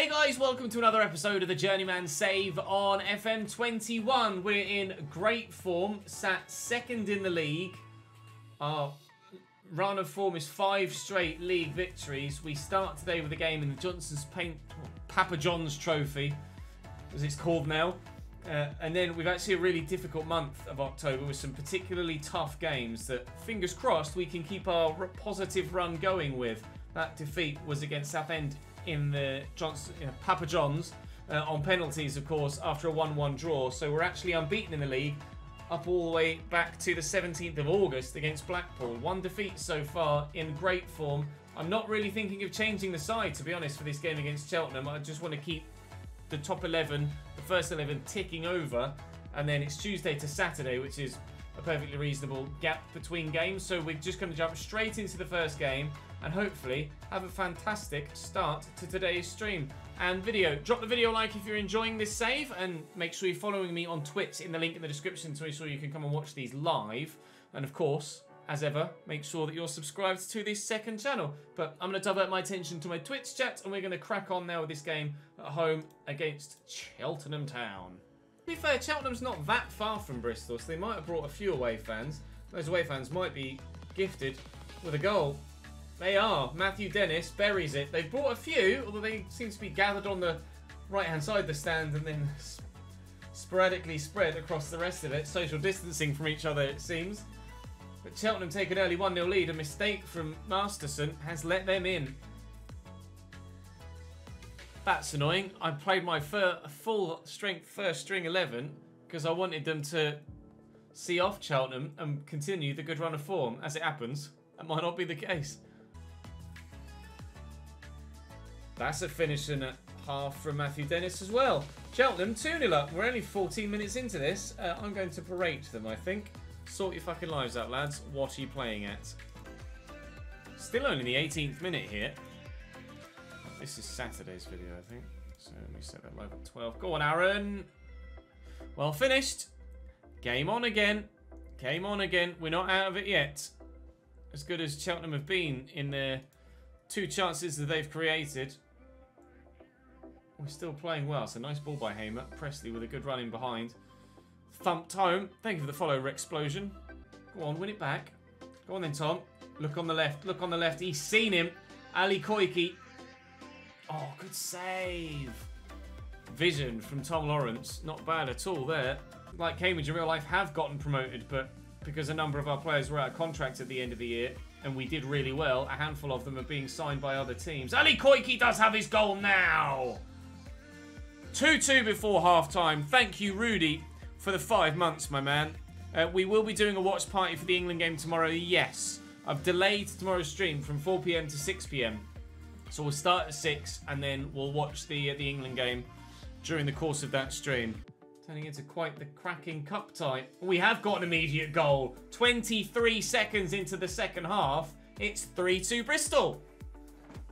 Hey guys, welcome to another episode of the Journeyman save on FM21. We're in great form, sat second in the league. Our run of form is 5 straight league victories. We start today with a game in the Johnson's Paint, Papa John's Trophy, as it's called now. And then we've actually a really difficult month of October with some particularly tough games that, fingers crossed, we can keep our positive run going with. That defeat was against Southend in the Papa John's on penalties, of course, after a 1-1 draw. So we're actually unbeaten in the league up all the way back to the 17th of August against Blackpool. 1 defeat so far, in great form. I'm not really thinking of changing the side, to be honest, for this game against Cheltenham. I just want to keep the top 11, the first 11 ticking over, and then it's Tuesday to Saturday, which is a perfectly reasonable gap between games. So we're just going to jump straight into the first game and hopefully have a fantastic start to today's stream and video. Drop the video like if you're enjoying this save, and make sure you're following me on Twitch in the link in the description to make sure you can come and watch these live. And of course, as ever, make sure that you're subscribed to this second channel. But I'm going to divert my attention to my Twitch chat, and we're going to crack on now with this game at home against Cheltenham Town. To be fair, Cheltenham's not that far from Bristol, so they might have brought a few away fans. Those away fans might be gifted with a goal. They are. Matthew Dennis buries it. They've brought a few, although they seem to be gathered on the right-hand side of the stand and then sporadically spread across the rest of it. Social distancing from each other, it seems. But Cheltenham take an early 1-0 lead. A mistake from Masterson has let them in. That's annoying. I played my full-strength first-string 11 because I wanted them to see off Cheltenham and continue the good run of form. As it happens, that might not be the case. That's a finish and a half from Matthew Dennis as well. Cheltenham 2-0 up. We're only 14 minutes into this. I'm going to berate them, I think. Sort your fucking lives out, lads. What are you playing at? Still only the 18th minute here. This is Saturday's video, I think. So let me set that live at 12. Go on, Aaron. Well finished. Game on again. Game on again. We're not out of it yet. As good as Cheltenham have been in their 2 chances that they've created. We're still playing well. So nice ball by Hamer. Presley with a good run in behind. Thumped home. Thank you for the follow, Explosion. Go on, win it back. Go on then, Tom. Look on the left. Look on the left. He's seen him. Ali Koike. Oh, good save. Vision from Tom Lawrence. Not bad at all there. Like Cambridge in real life have gotten promoted, but because a number of our players were out of contract at the end of the year, and we did really well, a handful of them are being signed by other teams. Ali Koike does have his goal now. 2-2 before half-time. Thank you, Rudy, for the 5 months, my man. We will be doing a watch party for the England game tomorrow, yes. I've delayed tomorrow's stream from 4 PM to 6 PM. So we'll start at 6, and then we'll watch the England game during the course of that stream. Turning into quite the cracking cup tie. We have got an immediate goal. 23 seconds into the second half, it's 3-2 Bristol.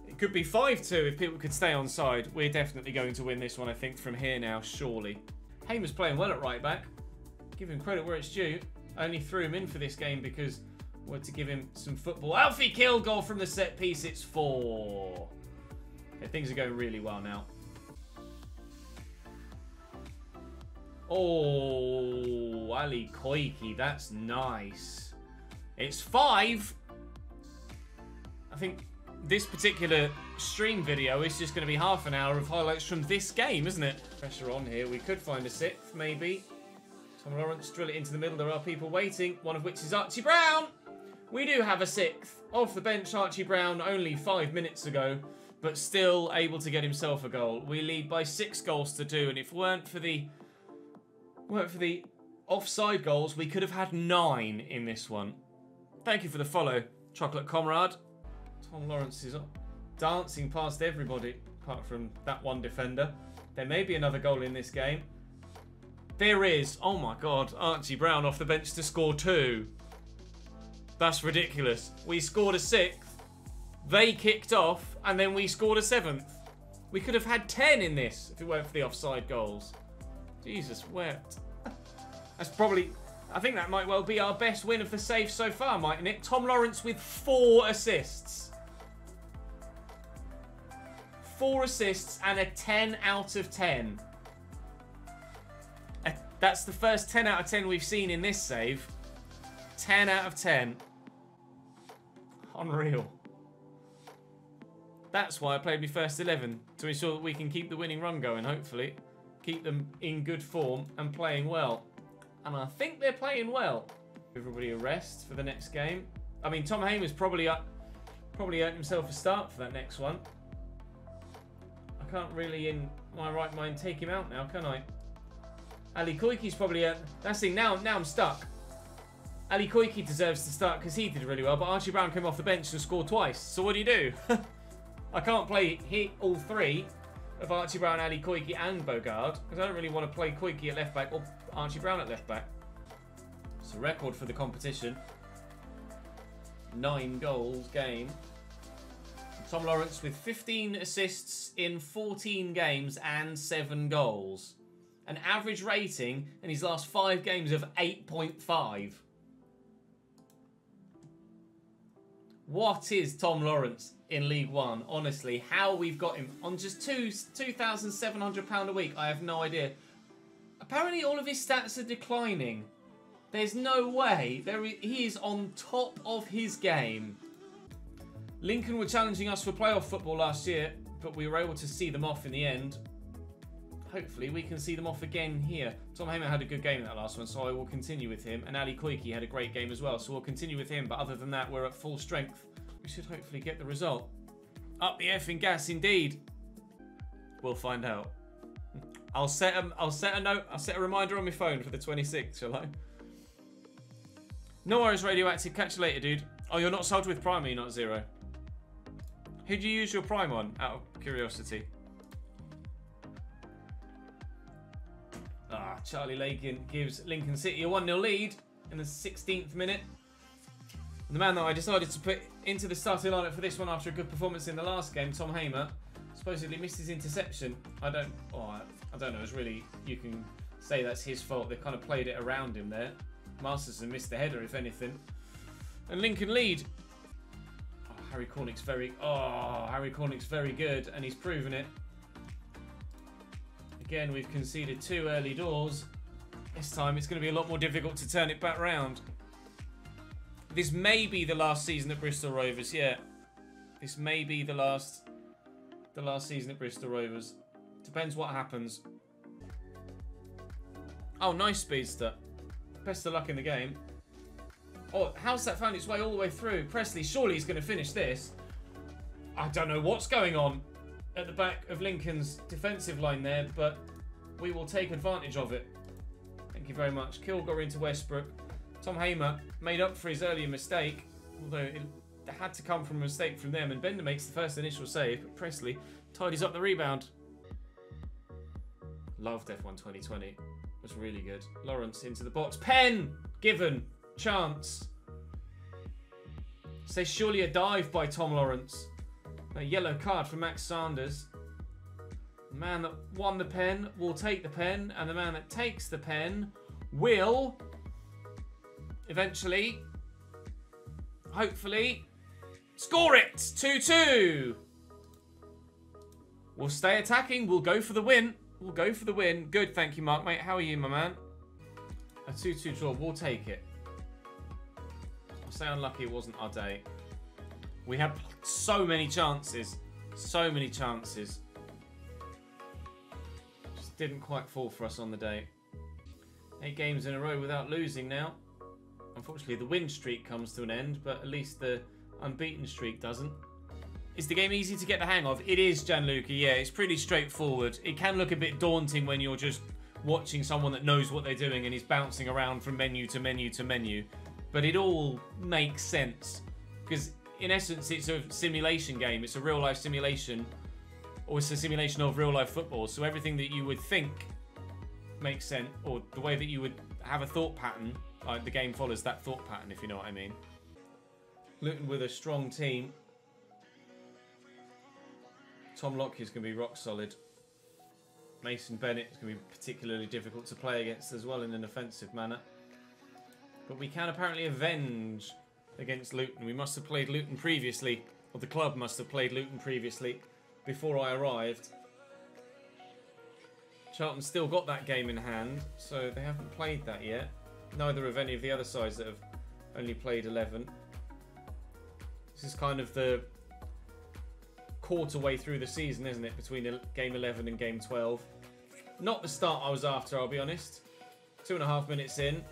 It could be 5-2 if people could stay on side. We're definitely going to win this one, I think, from here now, surely. Hamer's playing well at right back. Give him credit where it's due. I only threw him in for this game because I wanted to give him some football. Alfie Kill goal from the set piece. It's 4. Okay, things are going really well now. Oh, Ali Koike, that's nice. It's 5. I think this particular stream video is just going to be half an hour of highlights from this game, isn't it? Pressure on here. We could find a 6th, maybe. Tom Lawrence, drill it into the middle. There are people waiting, one of which is Archie Brown. We do have a 6th. Off the bench, Archie Brown, only 5 minutes ago, but still able to get himself a goal. We lead by 6 goals to 2, and if it weren't for the offside goals, we could have had 9 in this one. Thank you for the follow, Chocolate Comrade. Tom Lawrence is dancing past everybody, apart from that one defender. There may be another goal in this game. There is. Oh my God, Archie Brown off the bench to score 2. That's ridiculous. We scored a 6th, they kicked off, and then we scored a 7th. We could have had 10 in this if it weren't for the offside goals. Jesus wept. That's probably... I think that might well be our best win of the save so far, mightn't it? Tom Lawrence with 4 assists. 4 assists and a 10 out of 10. That's the first 10 out of 10 we've seen in this save. 10 out of 10. Unreal. That's why I played my first 11, to ensure that we can keep the winning run going, hopefully. Keep them in good form and playing well. And I think they're playing well. Everybody a rest for the next game. I mean, Tom Hamer's probably earned himself a start for that next one. I can't really, in my right mind, take him out now, can I? Ali Koike's probably... that's the thing, now I'm stuck. Ali Koike deserves to start because he did really well, but Archie Brown came off the bench and scored twice. So what do? I can't play all 3 of Archie Brown, Ali Koike and Bogard because I don't really want to play Koike at left back or Archie Brown at left back. It's a record for the competition. 9 goals game. Tom Lawrence with 15 assists in 14 games and 7 goals. An average rating in his last 5 games of 8.5. What is Tom Lawrence in League One? Honestly, how we've got him on just £2,700 a week, I have no idea. Apparently all of his stats are declining. There's no way. He is on top of his game. Lincoln were challenging us for playoff football last year, but we were able to see them off in the end. Hopefully we can see them off again here. Tom Hamer had a good game in that last one, so I will continue with him. And Ali Koike had a great game as well, so we'll continue with him. But other than that, we're at full strength. We should hopefully get the result. Up the effing gas, indeed. We'll find out. I'll set a note. I'll set a reminder on my phone for the 26th, shall I? No worries, Radioactive. Catch you later, dude. Oh, you're not sold with Prime, are you not, Zero? Who do you use your Prime on, out of curiosity? Charlie Lakin gives Lincoln City a 1-0 lead in the 16th minute. And the man that I decided to put into the starting lineup for this one after a good performance in the last game, Tom Hamer, supposedly missed his interception. I don't know. It's really, you can say that's his fault. They kind of played it around him there. Masterson missed the header, if anything. And Lincoln lead. Harry Cornick's very good, and he's proven it. Again, we've conceded 2 early doors. This time, it's going to be a lot more difficult to turn it back round. This may be the last season at Bristol Rovers, yeah. This may be the last season at Bristol Rovers. Depends what happens. Oh, nice speedster. Best of luck in the game. Oh, how's that found its way all the way through? Presley, surely he's going to finish this. I don't know what's going on at the back of Lincoln's defensive line there, but we will take advantage of it. Thank you very much. Kilgore into Westbrook. Tom Hamer made up for his earlier mistake, although it had to come from a mistake from them, and Bender makes the first initial save, but Presley tidies up the rebound. Loved F1 2020. It was really good. Lawrence into the box. Penn! Given. Chance. Say surely a dive by Tom Lawrence. A yellow card for Max Sanders. The man that won the pen will take the pen, and the man that takes the pen will eventually, hopefully, score it! 2-2. We'll stay attacking. We'll go for the win. We'll go for the win. Good, thank you, Mark, mate. How are you, my man? A 2-2 draw. We'll take it. I'll say unlucky it wasn't our day. We had so many chances. So many chances. Just didn't quite fall for us on the day. 8 games in a row without losing now. Unfortunately, the win streak comes to an end, but at least the unbeaten streak doesn't. Is the game easy to get the hang of? It is, Gianluca. Yeah, it's pretty straightforward. It can look a bit daunting when you're just watching someone that knows what they're doing and is bouncing around from menu to menu to menu. But it all makes sense. Because in essence, it's a simulation game. It's a real-life simulation. Or it's a simulation of real-life football. So everything that you would think makes sense, or the way that you would have a thought pattern, like the game follows that thought pattern, if you know what I mean. Luton with a strong team. Tom Lockyer's going to be rock solid. Mason Bennett is going to be particularly difficult to play against as well in an offensive manner. But we can apparently avenge against Luton. We must have played Luton previously, or the club must have played Luton previously. before I arrived. Charlton still got that game in hand, so they haven't played that yet. Neither of any of the other sides that have only played 11. This is kind of the quarter way through the season, isn't it? Between game 11 and game 12. Not the start I was after, I'll be honest. 2.5 minutes in.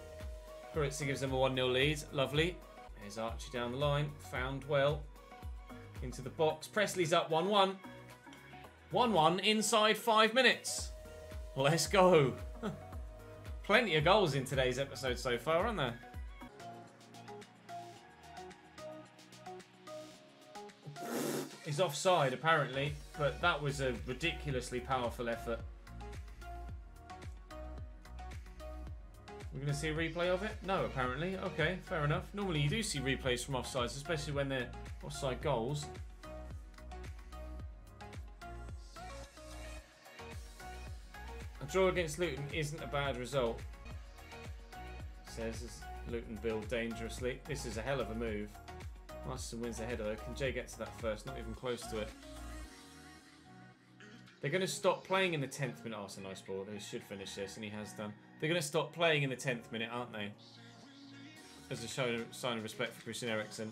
Baritza gives them a 1-0 lead. Lovely. There's Archie down the line. Found well. Into the box. Presley's up 1-1. 1-1 inside 5 minutes. Let's go. Plenty of goals in today's episode so far, aren't there? He's offside, apparently, but that was a ridiculously powerful effort. We're going to see a replay of it? No, apparently. Okay, fair enough. Normally you do see replays from offsides, especially when they're offside goals. A draw against Luton isn't a bad result, says as Luton build dangerously. This is a hell of a move. Masterson wins the header though. Can Jay get to that first? Not even close to it. They're going to stop playing in the 10th minute. Oh, it's a nice ball. They should finish this, and he has done. They're going to stop playing in the 10th minute, aren't they? As a sign of respect for Christian Eriksen.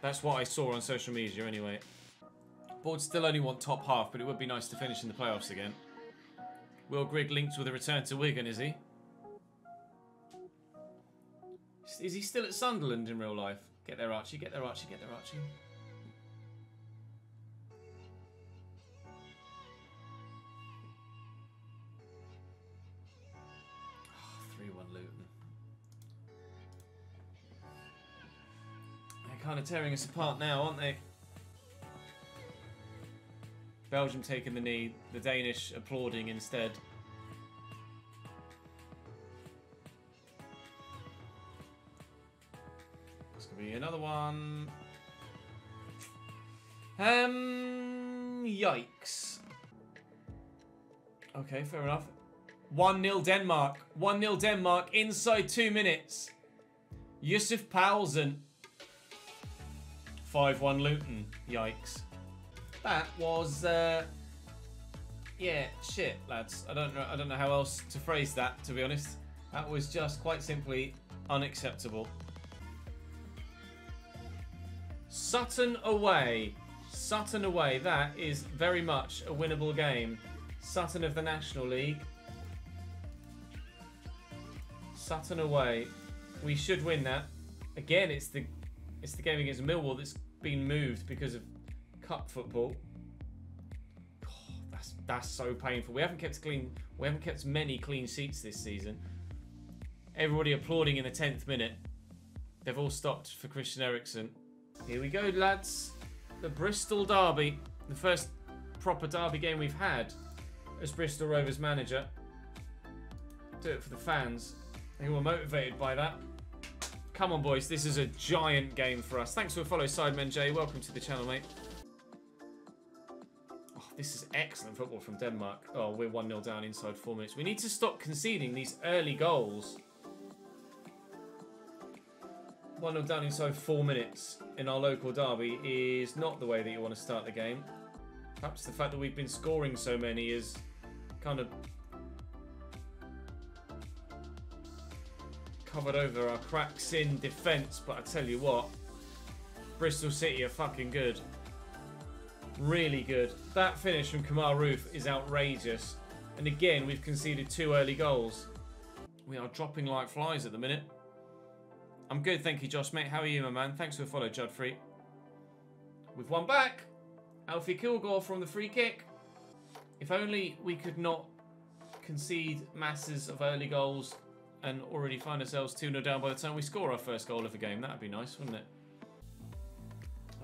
That's what I saw on social media anyway. Board still only want top half, but it would be nice to finish in the playoffs again. Will Grigg linked with a return to Wigan, is he? Is he still at Sunderland in real life? Get there, Archie. Get there, Archie. Get there, Archie. Oh, 3-1 Luton. They're kind of tearing us apart now, aren't they? Belgium taking the knee, the Danish applauding instead. This could be another one. Yikes. Okay, fair enough. 1-0 Denmark. 1-0 Denmark inside 2 minutes. Yusuf Poulsen. 5-1 Luton. Yikes. That was, yeah, shit, lads. I don't know how else to phrase that, to be honest. That was just quite simply unacceptable. Sutton away. Sutton away. That is very much a winnable game. Sutton of the National League. Sutton away. We should win that. Again, it's the game against Millwall that's been moved because of cup football. Oh, that's so painful. We haven't kept clean. We haven't kept many clean sheets this season. Everybody applauding in the 10th minute. They've all stopped for Christian Eriksen. Here we go, lads. The Bristol derby, the first proper derby game we've had as Bristol Rovers manager. Do it for the fans. They were motivated by that. Come on, boys. This is a giant game for us. Thanks for the follow, Sidemen Jay. Welcome to the channel, mate. Oh, this is excellent football from Denmark. Oh, we're 1-0 down inside 4 minutes. We need to stop conceding these early goals. 1-0 down inside 4 minutes in our local derby is not the way that you want to start the game. Perhaps the fact that we've been scoring so many is kind of covered over our cracks in defence, but I tell you what, Bristol City are fucking good. Really good. That finish from Kamal Roof is outrageous. And again, we've conceded 2 early goals. We are dropping like flies at the minute. I'm good, thank you, Josh, mate. How are you, my man? Thanks for the follow, Judfrey. We've won back. Alfie Kilgore from the free kick. If only we could not concede masses of early goals and already find ourselves 2-0 down by the time we score our first goal of the game. That'd be nice, wouldn't it?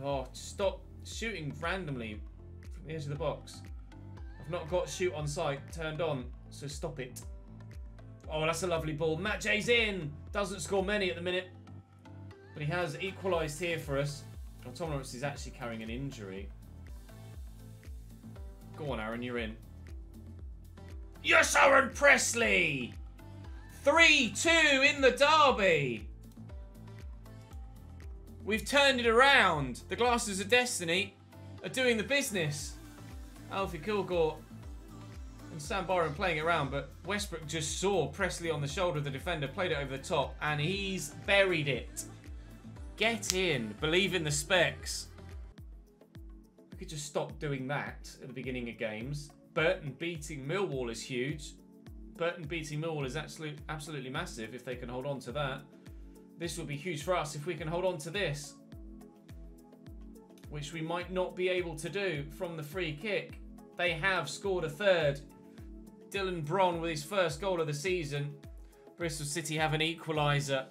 Oh, stop shooting randomly from the edge of the box. I've not got shoot on sight turned on, so stop it. Oh, that's a lovely ball. Matt J's in. Doesn't score many at the minute, but he has equalised here for us. Oh, Tom Lawrence is actually carrying an injury. Go on, Aaron, you're in. Yes, Aaron Presley! 3-2 in the derby. We've turned it around. The glasses of destiny. are doing the business. Alfie Kilgore and Sam Byron playing it around, but Westbrook just saw Presley on the shoulder of the defender, played it over the top, and he's buried it. Get in. Believe in the specs. We could just stop doing that at the beginning of games. Burton beating Millwall is huge. Burton beating Millwall is absolutely massive if they can hold on to that. This will be huge for us if we can hold on to this, which we might not be able to do from the free kick. They have scored a third. Dylan Bron with his first goal of the season. Bristol City have an equaliser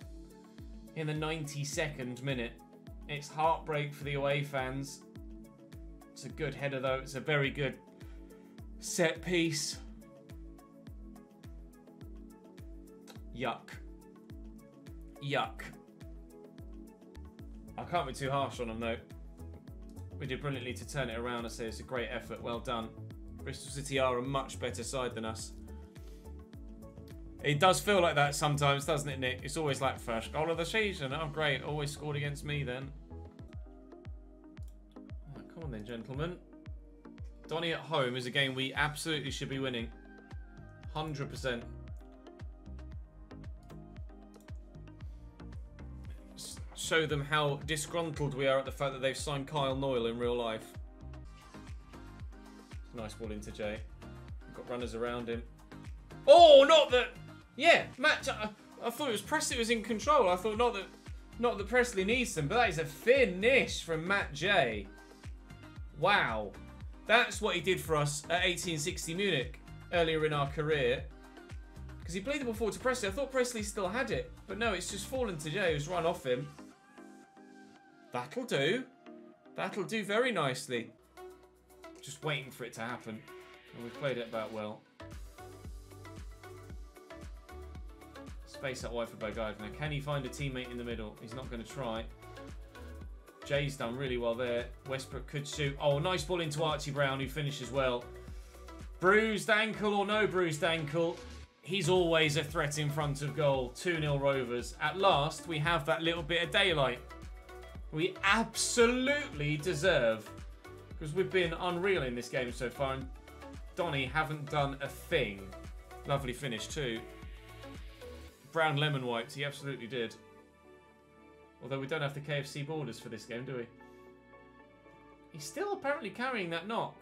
in the 92nd minute. It's heartbreak for the away fans. It's a good header though. It's a very good set piece. Yuck. Yuck. I can't be too harsh on them though. We did brilliantly to turn it around. I say it's a great effort. Well done. Bristol City are a much better side than us. It does feel like that sometimes, doesn't it, Nick? It's always like first goal of the season. Oh, great. Always scored against me then. Oh, come on then, gentlemen. Donny at home is a game we absolutely should be winning. 100%. Show them how disgruntled we are at the fact that they've signed Kyle Noyle in real life. Nice ball into Jay. Got runners around him. Oh, not that. Yeah, Matt. I thought it was Presley was in control. I thought not that Presley needs them, but that is a finish from Matt J. Wow, that's what he did for us at 1860 Munich earlier in our career. Because he played the ball forward to Presley. I thought Presley still had it, but no, it's just fallen to Jay, who's run off him. That'll do. That'll do very nicely. Just waiting for it to happen. And we've played it about well. Space out wide for Bogaev. Now, can he find a teammate in the middle? He's not going to try. Jay's done really well there. Westbrook could shoot. Oh, nice ball into Archie Brown, who finishes well. Bruised ankle or no bruised ankle, he's always a threat in front of goal. 2-0 Rovers. At last, we have that little bit of daylight. We absolutely deserve, because we've been unreal in this game so far, and Donny haven't done a thing. Lovely finish too. Brown lemon wiped, he absolutely did. Although we don't have the KFC borders for this game, do we? He's still apparently carrying that knock.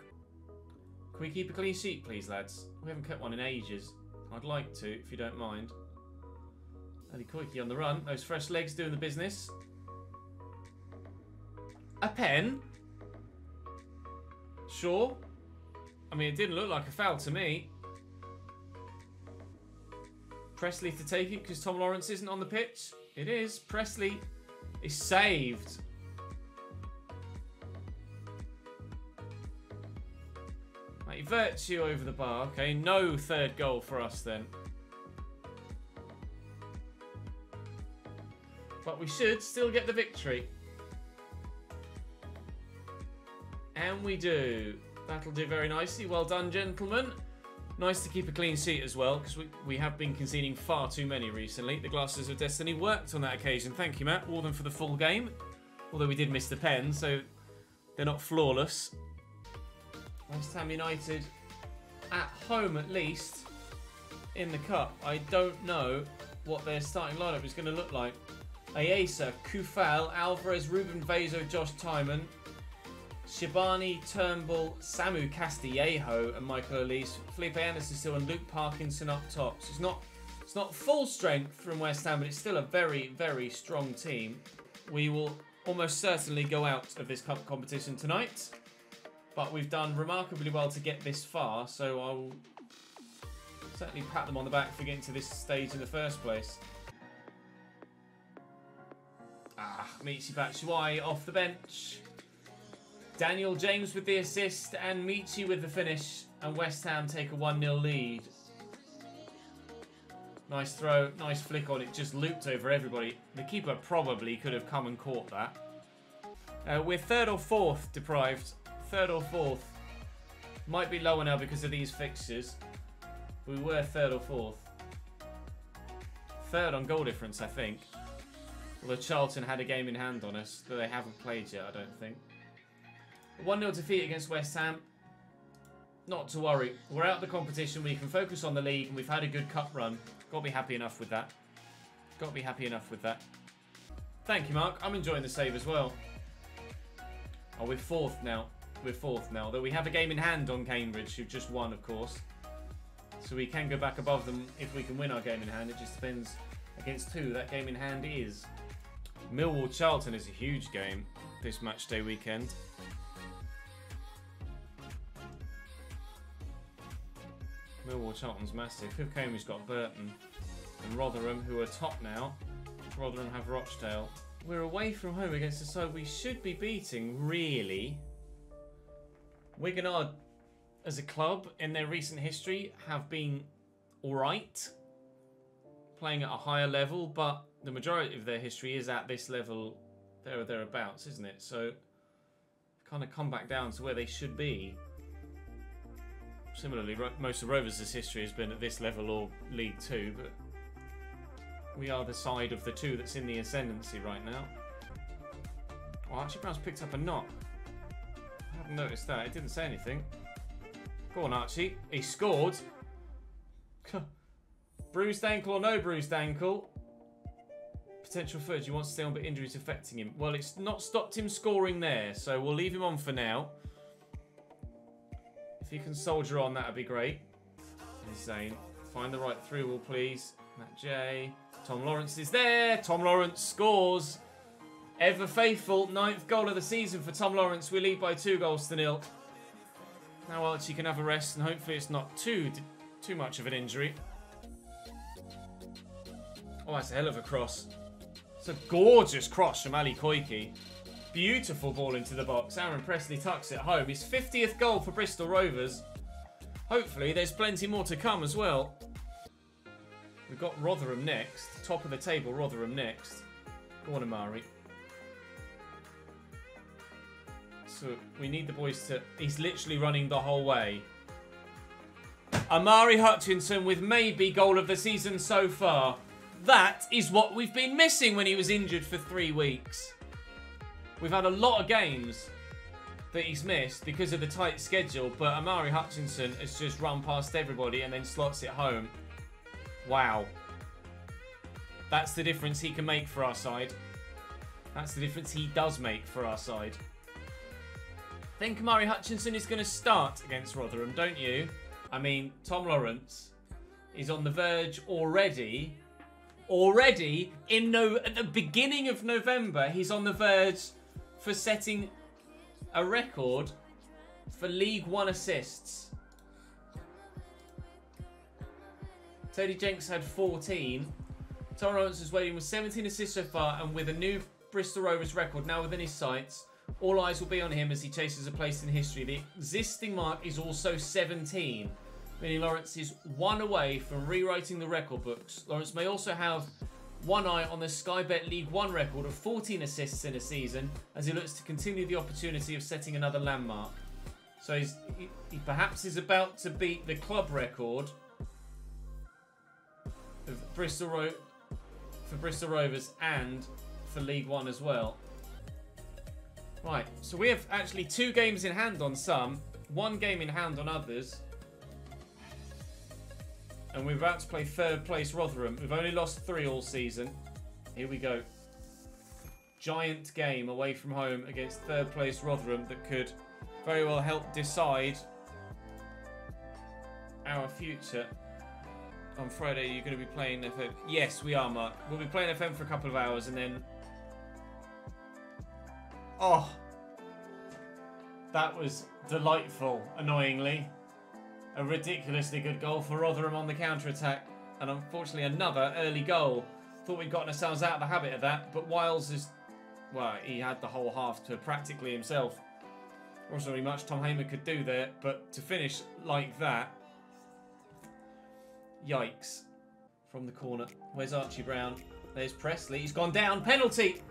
Can we keep a clean sheet, please, lads? We haven't kept one in ages. I'd like to, if you don't mind. Ali Koike on the run. Those fresh legs doing the business. A pen? Sure. I mean, it didn't look like a foul to me. Presley to take it because Tom Lawrence isn't on the pitch. It is. Presley is saved. Right, Virtue over the bar. Okay, no third goal for us then. But we should still get the victory. And we do. That'll do very nicely. Well done, gentlemen. Nice to keep a clean sheet as well, because we have been conceding far too many recently. The Glasses of Destiny worked on that occasion. Thank you, Matt. Wore them for the full game. Although we did miss the pen, so they're not flawless. West Ham United at home, at least, in the Cup. I don't know what their starting lineup is going to look like. Ayesa, Kufal, Alvarez, Ruben Vezo, Josh Timon, Shibani, Turnbull, Samu Castillejo, and Michael Elise. Felipe Anderson still, and Luke Parkinson up top. So it's not full strength from West Ham, but it's still a very, very strong team. We will almost certainly go out of this cup competition tonight, but we've done remarkably well to get this far, so I will certainly pat them on the back for getting to this stage in the first place. Michi Batshuayi off the bench. Daniel James with the assist and Michi with the finish, and West Ham take a 1-0 lead. Nice throw, nice flick on it, just looped over everybody. The keeper probably could have come and caught that. We're third or fourth deprived. Third or fourth. Might be lower now because of these fixtures. We were third or fourth. Third on goal difference, I think. Although Charlton had a game in hand on us that they haven't played yet, I don't think. 1-0 defeat against West Ham. Not to worry. We're out of the competition. We can focus on the league, and we've had a good cup run. Got to be happy enough with that. Got to be happy enough with that. Thank you, Mark. I'm enjoying the save as well. Oh, we're 4th now. We're 4th now. Though we have a game in hand on Cambridge, who've just won, of course. So we can go back above them if we can win our game in hand. It just depends against who that game in hand is. Millwall-Charlton is a huge game this match day weekend. Millwall-Charlton's massive. Cambridge's got Burton and Rotherham, who are top now. Rotherham have Rochdale. We're away from home against the side we should be beating, really. Wigan are, as a club, in their recent history, have been alright. Playing at a higher level, but the majority of their history is at this level, there or thereabouts, isn't it? So, kind of come back down to where they should be. Similarly, most of Rovers' history has been at this level or League 2, but we are the side of the two that's in the ascendancy right now. Oh, Archie Brown's picked up a knock. I haven't noticed that. It didn't say anything. Go on, Archie. He scored. Bruised ankle or no bruised ankle. Potential footage. He wants to stay on, but injuries affecting him. Well, it's not stopped him scoring there, so we'll leave him on for now. If he can soldier on, that would be great. Insane. Find the right through wall, please. Matt J. Tom Lawrence is there. Tom Lawrence scores. Ever faithful. 9th goal of the season for Tom Lawrence. We lead by 2-0. Now Archie can have a rest, and hopefully it's not too much of an injury. Oh, that's a hell of a cross. It's a gorgeous cross from Ali Koiki. Beautiful ball into the box. Aaron Pressley tucks it home. His 50th goal for Bristol Rovers. Hopefully there's plenty more to come as well. We've got Rotherham next. Top of the table, Rotherham next. Go on, Amari. So we need the boys to... He's literally running the whole way. Amari Hutchinson with maybe goal of the season so far. That is what we've been missing when he was injured for 3 weeks. We've had a lot of games that he's missed because of the tight schedule, but Amari Hutchinson has just run past everybody and then slots it home. Wow. That's the difference he can make for our side. That's the difference he does make for our side. I think Amari Hutchinson is going to start against Rotherham, don't you? I mean, Tom Lawrence is on the verge already. At the beginning of November, he's on the verge for setting a record for League 1 assists. Teddy Jenks had 14. Tom Lawrence is waiting with 17 assists so far, and with a new Bristol Rovers record now within his sights, all eyes will be on him as he chases a place in history. The existing mark is also 17, meaning Lawrence is 1 away from rewriting the record books. Lawrence may also have one eye on the Sky Bet League 1 record of 14 assists in a season as he looks to continue the opportunity of setting another landmark. So he perhaps is about to beat the club record of Bristol Rovers and for League 1 as well. Right, so we have actually 2 games in hand on some, 1 game in hand on others. And we're about to play 3rd place Rotherham. We've only lost 3 all season. Here we go. Giant game away from home against 3rd place Rotherham that could very well help decide our future. On Friday, you're going to be playing FM. Yes, we are, Mark. We'll be playing FM for a couple of hours and then... Oh. That was delightful, annoyingly. A ridiculously good goal for Rotherham on the counter-attack. And unfortunately, another early goal. Thought we'd gotten ourselves out of the habit of that. But Wiles is... Well, he had the whole half to practically himself. There wasn't really much Tom Hamer could do there. But to finish like that... Yikes. From the corner. Where's Archie Brown? There's Pressley. He's gone down. Penalty!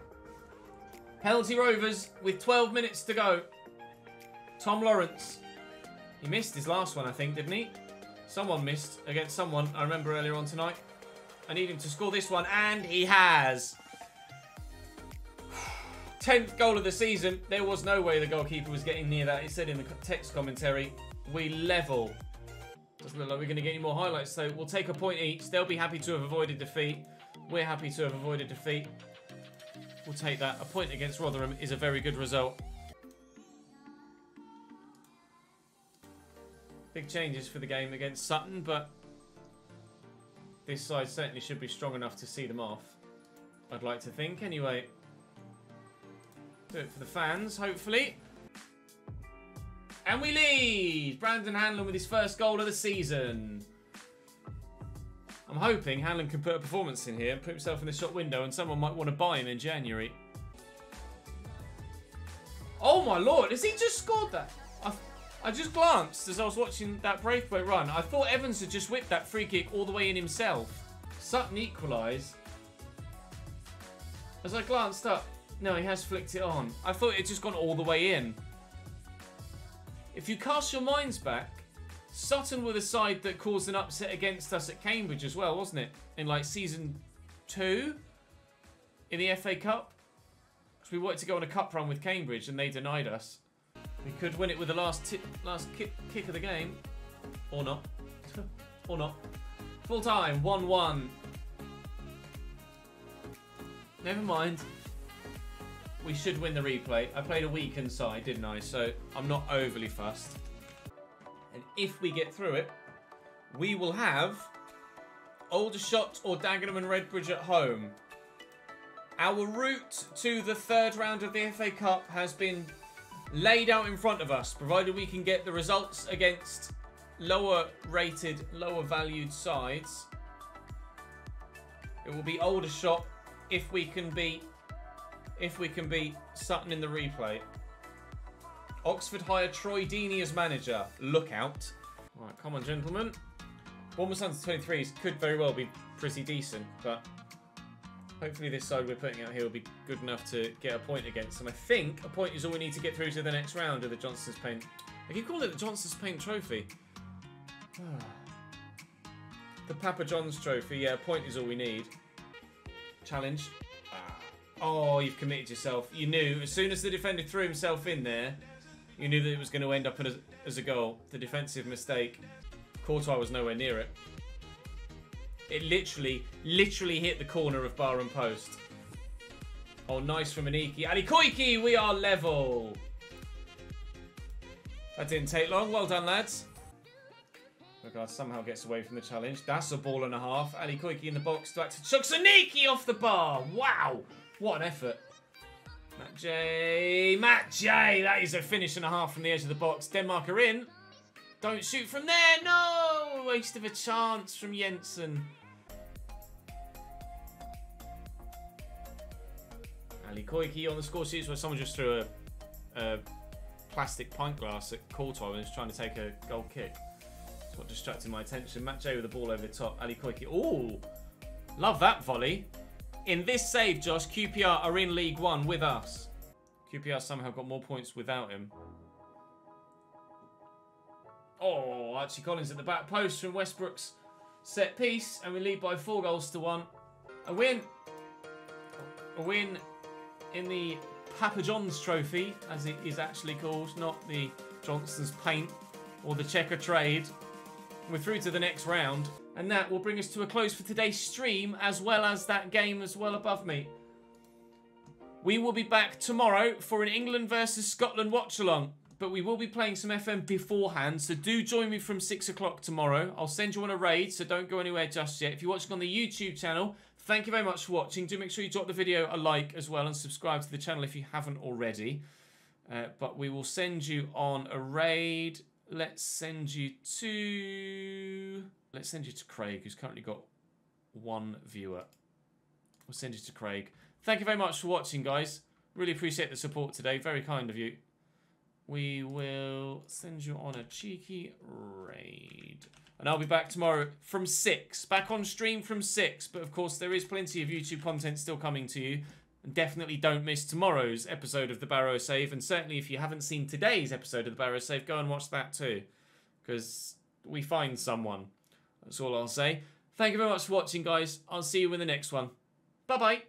Penalty Rovers with 12 minutes to go. Tom Lawrence. He missed his last one, I think, didn't he? Someone missed against someone, I remember earlier on tonight. I need him to score this one, and he has. 10th goal of the season. There was no way the goalkeeper was getting near that. He said in the text commentary, we level. Doesn't look like we're going to get any more highlights, so we'll take a point each. They'll be happy to have avoided defeat. We're happy to have avoided defeat. We'll take that. A point against Rotherham is a very good result. Big changes for the game against Sutton, but this side certainly should be strong enough to see them off. I'd like to think, anyway. Do it for the fans, hopefully. And we lead! Brandon Hanlon with his first goal of the season. I'm hoping Hanlon can put a performance in here and put himself in the shop window, and someone might want to buy him in January. Oh my lord, has he just scored that? I just glanced as I was watching that breakaway run. I thought Evans had just whipped that free kick all the way in himself. Sutton equalised. As I glanced up, no, he has flicked it on. I thought it had just gone all the way in. If you cast your minds back, Sutton were the side that caused an upset against us at Cambridge as well, wasn't it? In like season 2 in the FA Cup. Because we wanted to go on a cup run with Cambridge and they denied us. We could win it with the last kick of the game. Or not. Or not. Full time, 1-1. Never mind. We should win the replay. I played a weakened side, didn't I? So I'm not overly fussed. And if we get through it, we will have Aldershot or Dagenham and Redbridge at home. Our route to the third round of the FA Cup has been laid out in front of us, provided we can get the results against lower rated, lower valued sides. It will be Aldershot if we can beat Sutton in the replay. Oxford hire Troy Deeney as manager. Look out. All right, come on, gentlemen. Bournemouth under 23s could very well be pretty decent, but hopefully this side we're putting out here will be good enough to get a point against them. I think a point is all we need to get through to the next round of the Johnston's Paint. I keep calling it the Johnston's Paint Trophy. The Papa John's Trophy. Yeah, a point is all we need. Challenge. Oh, you've committed yourself. You knew, as soon as the defender threw himself in there, you knew that it was going to end up as a goal. The defensive mistake. Courtois was nowhere near it. It literally hit the corner of bar and post. Oh, nice from Aniki. Ali Koiki, we are level. That didn't take long. Well done, lads. Regard somehow gets away from the challenge. That's a ball and a half. Ali Koiki in the box. Chucks Aniki off the bar. Wow. What an effort. Matt J. That is a finish and a half from the edge of the box. Denmark are in. Don't shoot from there. No. Waste of a chance from Jensen. Ali Koiki on the score sheet where someone just threw a plastic pint glass at Courtois and was trying to take a goal kick. That's what distracted my attention. Matt J with the ball over the top. Ali Koiki. Ooh. Love that volley. In this save, Josh, QPR are in League One with us. QPR somehow got more points without him. Oh, Archie Collins at the back post from Westbrook's set piece. And we lead by 4-1. A win. A win in the Papa John's Trophy, as it is actually called. Not the Johnston's Paint or the Checker Trade. We're through to the next round. And that will bring us to a close for today's stream, as well as that game as well above me. We will be back tomorrow for an England versus Scotland watch-along. But we will be playing some FM beforehand, so do join me from 6 o'clock tomorrow. I'll send you on a raid, so don't go anywhere just yet. If you're watching on the YouTube channel, thank you very much for watching. Do make sure you drop the video a like as well and subscribe to the channel if you haven't already. But we will send you on a raid. Let's send you to Craig, who's currently got 1 viewer. We'll send you to Craig. Thank you very much for watching, guys. Really appreciate the support today. Very kind of you. We will send you on a cheeky raid. And I'll be back tomorrow from 6. Back on stream from 6. But of course, there is plenty of YouTube content still coming to you. And definitely don't miss tomorrow's episode of The Barrow Save. And certainly if you haven't seen today's episode of The Barrow Save, go and watch that too. Because we find someone. That's all I'll say. Thank you very much for watching, guys. I'll see you in the next one. Bye-bye.